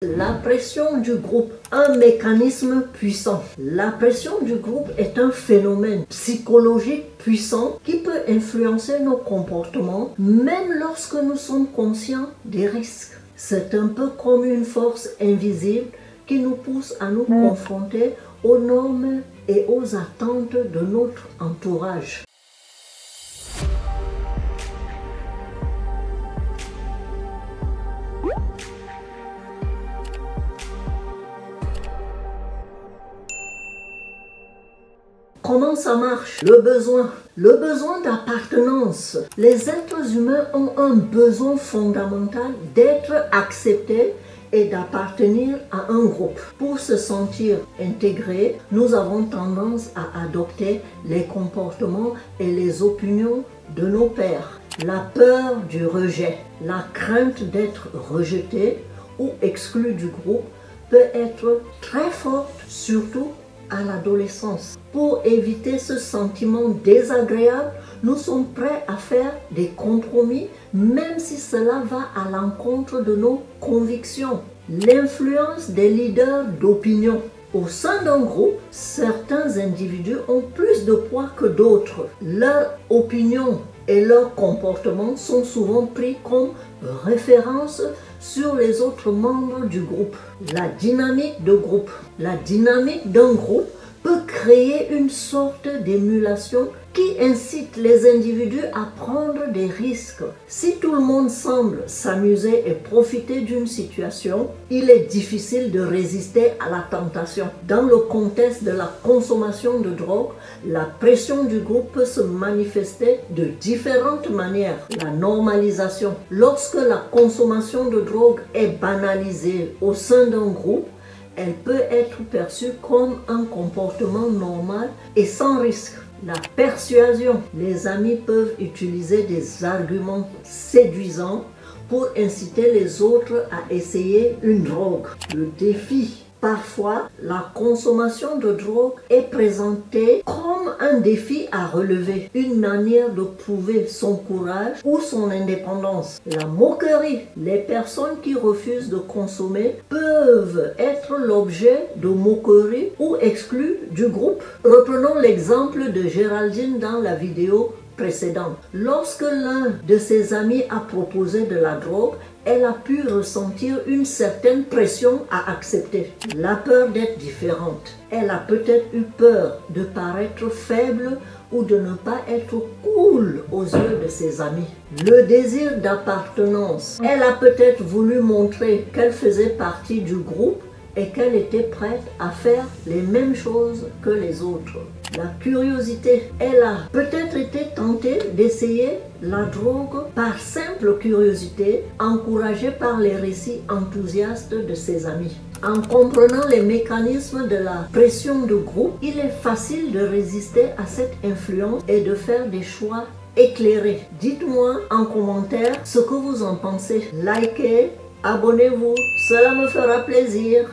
La pression du groupe, un mécanisme puissant. La pression du groupe est un phénomène psychologique puissant qui peut influencer nos comportements même lorsque nous sommes conscients des risques. C'est un peu comme une force invisible qui nous pousse à nous confronter aux normes et aux attentes de notre entourage. Comment ça marche? Le besoin d'appartenance. Les êtres humains ont un besoin fondamental d'être acceptés et d'appartenir à un groupe. Pour se sentir intégrés, nous avons tendance à adopter les comportements et les opinions de nos pairs. La peur du rejet, la crainte d'être rejeté ou exclu du groupe peut être très forte, surtout à l'adolescence. Pour éviter ce sentiment désagréable, nous sommes prêts à faire des compromis, même si cela va à l'encontre de nos convictions. L'influence des leaders d'opinion. Au sein d'un groupe, certains individus ont plus de poids que d'autres. Leur opinion et leur comportement sont souvent pris comme référence sur les autres membres du groupe. La dynamique de groupe. La dynamique d'un groupe peut créer une sorte d'émulation qui incite les individus à prendre des risques. Si tout le monde semble s'amuser et profiter d'une situation, il est difficile de résister à la tentation. Dans le contexte de la consommation de drogue, la pression du groupe peut se manifester de différentes manières. La normalisation. Lorsque la consommation de drogue est banalisée au sein d'un groupe, elle peut être perçue comme un comportement normal et sans risque. La persuasion. Les amis peuvent utiliser des arguments séduisants pour inciter les autres à essayer une drogue. Le défi. Parfois, la consommation de drogue est présentée comme un défi à relever, une manière de prouver son courage ou son indépendance. La moquerie. Les personnes qui refusent de consommer peuvent être l'objet de moqueries ou exclues du groupe. Reprenons l'exemple de Géraldine dans la vidéo précédente. Lorsque l'un de ses amis a proposé de la drogue, elle a pu ressentir une certaine pression à accepter. La peur d'être différente. Elle a peut-être eu peur de paraître faible ou de ne pas être cool aux yeux de ses amis. Le désir d'appartenance. Elle a peut-être voulu montrer qu'elle faisait partie du groupe et qu'elle était prête à faire les mêmes choses que les autres. La curiosité. Elle a peut-être été tentée d'essayer la drogue par simple curiosité, encouragée par les récits enthousiastes de ses amis. En comprenant les mécanismes de la pression de groupe, il est facile de résister à cette influence et de faire des choix éclairés. Dites-moi en commentaire ce que vous en pensez. Likez, abonnez-vous, cela me fera plaisir.